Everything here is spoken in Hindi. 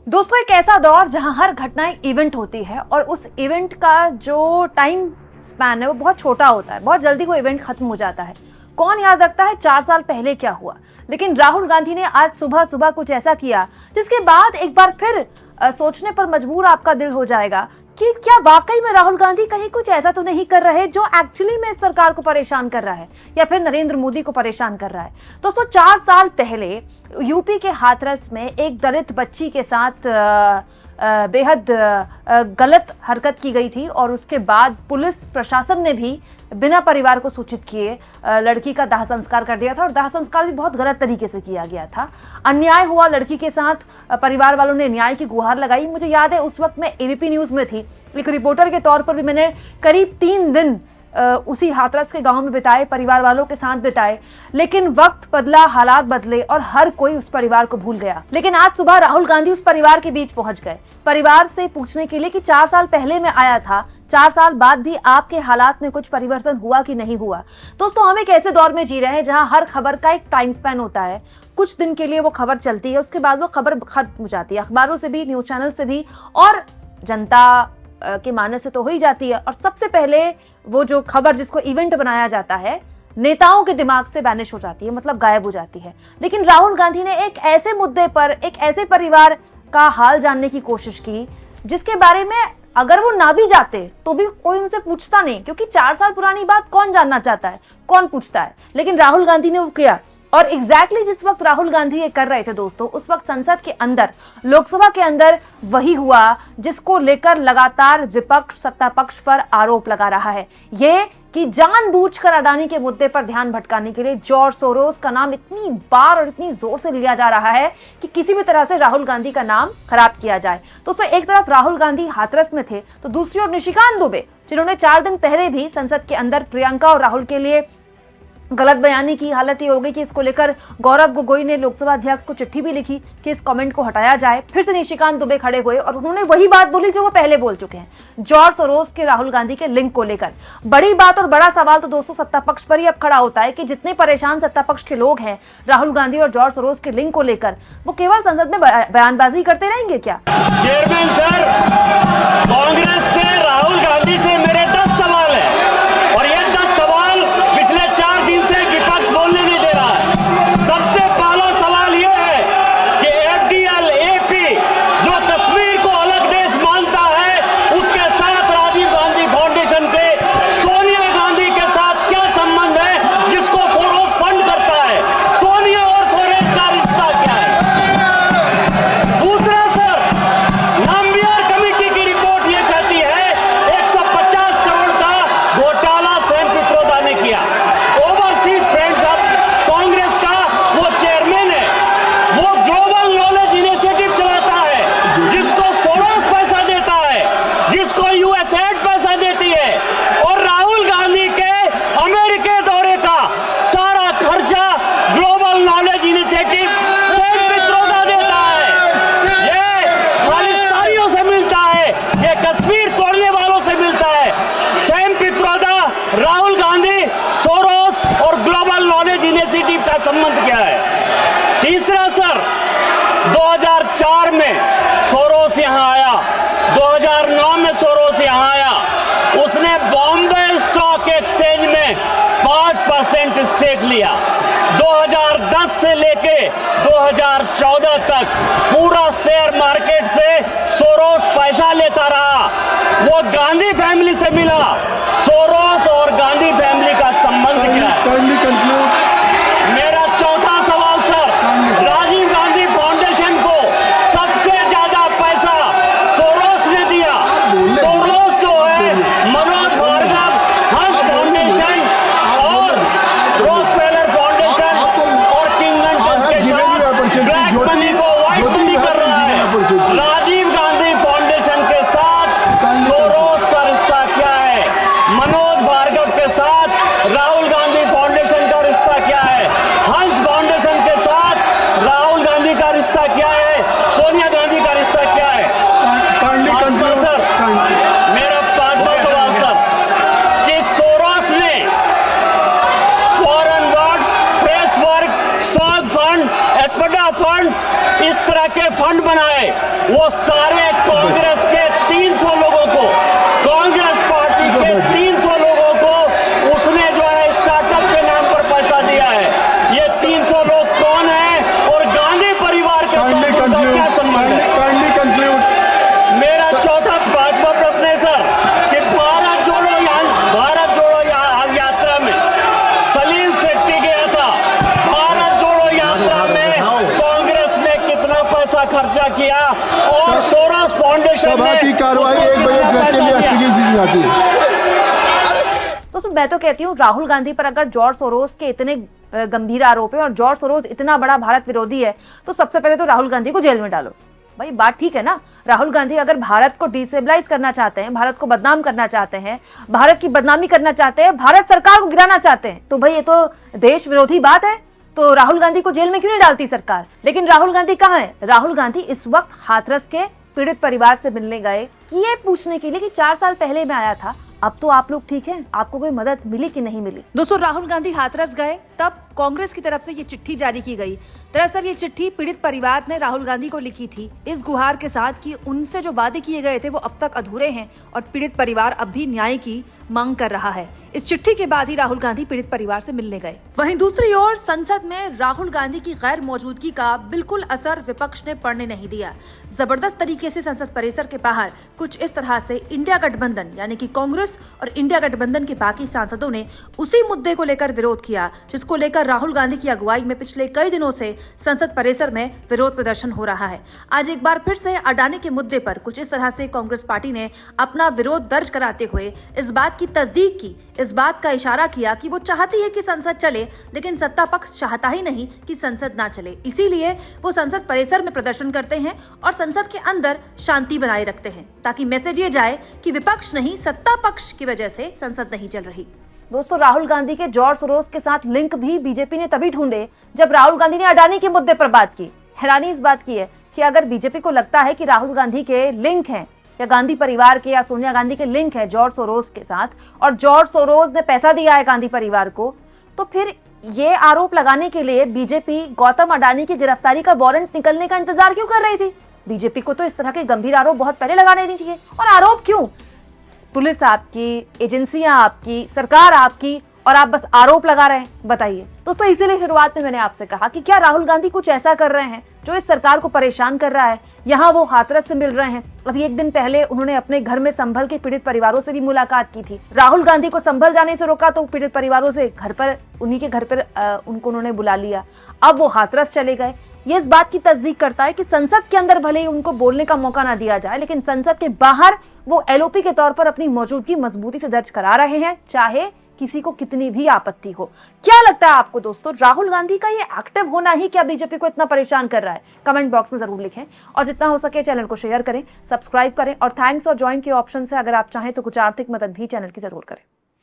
दोस्तों, एक ऐसा दौर जहां हर घटना एक इवेंट होती है और उस इवेंट का जो टाइम स्पैन है वो बहुत छोटा होता है। बहुत जल्दी वो इवेंट खत्म हो जाता है। कौन याद रखता है 4 साल पहले क्या हुआ? लेकिन राहुल गांधी ने आज सुबह सुबह कुछ ऐसा किया जिसके बाद एक बार फिर सोचने पर मजबूर आपका दिल हो जाएगा कि क्या वाकई में राहुल गांधी कहीं कुछ ऐसा तो नहीं कर रहे जो एक्चुअली में इस सरकार को परेशान कर रहा है या फिर नरेंद्र मोदी को परेशान कर रहा है। दोस्तों, 4 साल पहले यूपी के हाथरस में एक दलित बच्ची के साथ बेहद गलत हरकत की गई थी और उसके बाद पुलिस प्रशासन ने भी बिना परिवार को सूचित किए लड़की का दाह संस्कार कर दिया था और दाह संस्कार भी बहुत गलत तरीके से किया गया था। अन्याय हुआ लड़की के साथ, परिवार वालों ने न्याय की गुहार लगाई। मुझे याद है उस वक्त मैं एबीपी न्यूज़ में थी, एक रिपोर्टर के तौर पर भी मैंने करीब 3 दिन उसी हाथरस के गांव में बिताए, परिवार वालों के साथ बिताए। लेकिन वक्त बदला, हालात बदले और हर कोई उस परिवार को भूल गया। लेकिन आज सुबह राहुल गांधी उस परिवार के बीच पहुंच गए, परिवार से पूछने के लिए कि 4 साल पहले मैं आया था, 4 साल बाद भी आपके हालात में कुछ परिवर्तन हुआ कि नहीं हुआ। दोस्तों, हम एक ऐसे दौर में जी रहे हैं जहां हर खबर का एक टाइम स्पैन होता है। कुछ दिन के लिए वो खबर चलती है, उसके बाद वो खबर खत्म हो जाती है, अखबारों से भी, न्यूज चैनल से भी और जनता के मानस से तो हो ही जाती है। और सबसे पहले वो जो खबर जिसको इवेंट बनाया जाता है, नेताओं के दिमाग से वैनिश हो जाती है, मतलब गायब हो जाती है। लेकिन राहुल गांधी ने एक ऐसे मुद्दे पर, एक ऐसे परिवार का हाल जानने की कोशिश की जिसके बारे में अगर वो ना भी जाते तो भी कोई उनसे पूछता नहीं, क्योंकि 4 साल पुरानी बात कौन जानना चाहता है, कौन पूछता है। लेकिन राहुल गांधी ने वो किया और एग्जैक्टली जिस वक्त राहुल गांधी ये कर रहे थे दोस्तों, उस वक्त संसद के अंदर, लोकसभा के अंदर वही हुआ जिसको लेकर लगातार विपक्ष सत्ता पक्ष पर आरोप लगा रहा है। ये कि जानबूझकर अडानी के मुद्दे पर ध्यान भटकाने के लिए जॉर्ज सोरोस का नाम इतनी बार और इतनी जोर से लिया जा रहा है कि किसी भी तरह से राहुल गांधी का नाम खराब किया जाए। दोस्तों, एक तरफ राहुल गांधी हाथरस में थे तो दूसरी ओर निशिकांत दुबे, जिन्होंने 4 दिन पहले भी संसद के अंदर प्रियंका और राहुल के लिए गलत बयानी की। हालत ये हो गई कि इसको लेकर गौरव गोगोई ने लोकसभा अध्यक्ष को चिट्ठी भी लिखी कि इस कमेंट को हटाया जाए। फिर से निशिकांत दुबे खड़े हुए और उन्होंने वही बात बोली जो वो पहले बोल चुके हैं, जॉर्ज सोरोस के राहुल गांधी के लिंक को लेकर। बड़ी बात और बड़ा सवाल तो दोस्तों सत्ता पक्ष पर ही अब खड़ा होता है कि जितने परेशान सत्ता पक्ष के लोग हैं राहुल गांधी और जॉर्ज सोरोस के लिंक को लेकर, वो केवल संसद में बयानबाजी करते रहेंगे क्या? चेयरमैन सर, कांग्रेस से राहुल गांधी से मेरे 10 सवाल है और ये 10 सवाल पिछले 4 दिन से विपक्ष बोलने नहीं दे रहा है। सबसे पहला सवाल ये है कि एफडीएल एपी जो कश्मीर को अलग देश मानता है, उसके साथ राजीव गांधी फाउंडेशन के सोनिया गांधी के साथ क्या संबंध है जिसको सोरोस फंड करता है? सोनिया और सोरोस का रिश्ता क्या है? दूसरा सर, नाम्बियर कमेटी की रिपोर्ट ये कहती है 150 करोड़ का घोटाला सैम पित्रोदा ने किया। ओवरसीज फ्रेंड्स ऑफ कांग्रेस का वो चेयरमैन है, वो ग्लोबल नॉलेज इनिशिएटिव चलाता है जिसको सोरोस पैसा देता है, जिसको यूएसएड पैसा देती है। और राहुल गांधी के अमेरिका दौरे का सारा खर्चा global knowledge initiative Sam Pitroda देता है। ये खालिस्तानियों से मिलता है, ये कश्मीर तोड़ने वालों से मिलता है। सैम पित्रोदा, राहुल गांधी, सोरोस और ग्लोबल नॉलेज इनिशिएटिव का संबंध क्या है? तीसरा सर, 2004 में सोरोस यहां आया, 2009 में सोरोस यहां आया, उसने बॉम्बे स्टॉक एक्सचेंज में 5% स्टेक लिया। 2010 से लेके 2014 तक पूरा शेयर मार्केट से सोरोस पैसा लेता रहा। वो गांधी फैमिली से मिला। सोरोस और गांधी फैमिली का संबंध क्या है? मेरा चौथा सवाल सर, राजीव गांधी फाउंडेशन को सबसे ज्यादा पैसा सोरोस ने दिया। सोरोस जो है मनोज भार्गव, हंस फाउंडेशन और रॉकफेलर फाउंडेशन और किंगन टच के साथ ब्लैक मनी को व्हाइट मनी कर रहा है। राजीव गांधी फाउंडेशन के साथ सोरोस का रिश्ता क्या है? वो सारे कांग्रेस के 300 लोगों को, कांग्रेस पार्टी के 300 लोगों को उसने जो है स्टार्टअप के नाम पर पैसा दिया है। ये 300 लोग कौन है और गांधी परिवार के साथ उनका क्या संबंध है? मेरा पांचवा प्रश्न है सर कि भारत जोड़ो यात्रा में सलील शेट्टी गया था। भारत जोड़ो यात्रा में कांग्रेस ने कितना पैसा खर्चा किया और सोरोस फाउंडेशन सभा की कार्रवाई 1 बजे के लिए स्थगित की जाती है। दोस्तों मैं तो कहती हूँ राहुल गांधी पर अगर जॉर्ज सोरोस के इतने गंभीर आरोप है और जॉर्ज सोरोस इतना बड़ा भारत विरोधी है तो सबसे पहले तो राहुल गांधी को जेल में डालो। भाई बात ठीक है ना, राहुल गांधी अगर भारत को डिस्टेबलाइज करना चाहते हैं, भारत को बदनाम करना चाहते हैं, भारत की बदनामी करना चाहते हैं, भारत सरकार को गिराना चाहते हैं, तो भाई ये तो देश विरोधी बात है। तो राहुल गांधी को जेल में क्यों नहीं डालती सरकार? लेकिन राहुल गांधी कहाँ है? राहुल गांधी इस वक्त हाथरस के पीड़ित परिवार से मिलने गए कि ये पूछने के लिए कि 4 साल पहले मैं आया था, अब तो आप लोग ठीक हैं, आपको कोई मदद मिली कि नहीं मिली। दोस्तों राहुल गांधी हाथरस गए तब कांग्रेस की तरफ से ये चिट्ठी जारी की गई। दरअसल ये चिट्ठी पीड़ित परिवार ने राहुल गांधी को लिखी थी इस गुहार के साथ कि उनसे जो वादे किए गए थे वो अब तक अधूरे हैं और पीड़ित परिवार अब भी न्याय की मांग कर रहा है। इस चिट्ठी के बाद ही राहुल गांधी पीड़ित परिवार से मिलने गए। वहीं दूसरी ओर संसद में राहुल गांधी की गैर मौजूदगी का बिल्कुल असर विपक्ष ने पड़ने नहीं दिया। जबरदस्त तरीके से संसद परिसर के बाहर कुछ इस तरह से इंडिया गठबंधन यानी कि कांग्रेस और इंडिया गठबंधन के बाकी सांसदों ने उसी मुद्दे को लेकर विरोध किया जिसको लेकर राहुल गांधी की अगुवाई में पिछले कई दिनों से संसद परिसर में विरोध प्रदर्शन हो रहा है। आज एक बार फिर से अडानी के मुद्दे पर कुछ इस तरह से कांग्रेस पार्टी ने अपना विरोध दर्ज कराते हुए इस बात की तस्दीक की, इस बात का इशारा किया कि वो चाहती है कि संसद चले, लेकिन सत्ता पक्ष चाहता ही नहीं कि संसद ना चले। इसीलिए वो संसद परिसर में प्रदर्शन करते हैं और संसद के अंदर शांति बनाए रखते हैं ताकि मैसेज ये जाए कि विपक्ष नहीं सत्ता पक्ष की वजह से संसद नहीं चल रही। दोस्तों राहुल गांधी के जॉर्ज सोरोस के साथ लिंक भी बीजेपी ने तभी ढूंढे जब राहुल गांधी ने अडानी के मुद्दे पर बात की। हैरानी इस बात की है कि अगर बीजेपी को लगता है कि राहुल गांधी के लिंक हैं या गांधी परिवार के या सोनिया गांधी के लिंक है जॉर्ज सोरोस के साथ और जॉर्ज सोरोस ने पैसा दिया है गांधी परिवार को, तो फिर ये आरोप लगाने के लिए बीजेपी गौतम अडानी की गिरफ्तारी का वारंट निकलने का इंतजार क्यों कर रही थी? बीजेपी को तो इस तरह के गंभीर आरोप बहुत पहले लगा देनी चाहिए। और आरोप क्यों? पुलिस आपकी, एजेंसियां आपकी, सरकार आपकी और आप बस आरोप लगा रहे हैं। बताइए दोस्तों, इसीलिए शुरुआत में मैंने आपसे कहा कि क्या राहुल गांधी कुछ ऐसा कर रहे हैं जो इस सरकार को परेशान कर रहा है? यहाँ वो हाथरस से मिल रहे हैं, अभी एक दिन पहले उन्होंने अपने घर में संभल के पीड़ित परिवारों से भी मुलाकात की थी। राहुल गांधी को संभल जाने से रोका तो पीड़ित परिवारों से घर पर, उन्हीं के घर पर उनको उन्होंने बुला लिया। अब वो हाथरस चले गए। ये इस बात की तस्दीक करता है कि संसद के अंदर भले ही उनको बोलने का मौका ना दिया जाए, लेकिन संसद के बाहर वो एलओपी के तौर पर अपनी मौजूदगी मजबूती से दर्ज करा रहे हैं, चाहे किसी को कितनी भी आपत्ति हो। क्या लगता है आपको दोस्तों, राहुल गांधी का ये एक्टिव होना ही क्या बीजेपी को इतना परेशान कर रहा है? कमेंट बॉक्स में जरूर लिखें और जितना हो सके चैनल को शेयर करें, सब्सक्राइब करें और थैंक्स और ज्वाइन के ऑप्शन से अगर आप चाहें तो कुछ आर्थिक मदद भी चैनल की जरूर करें।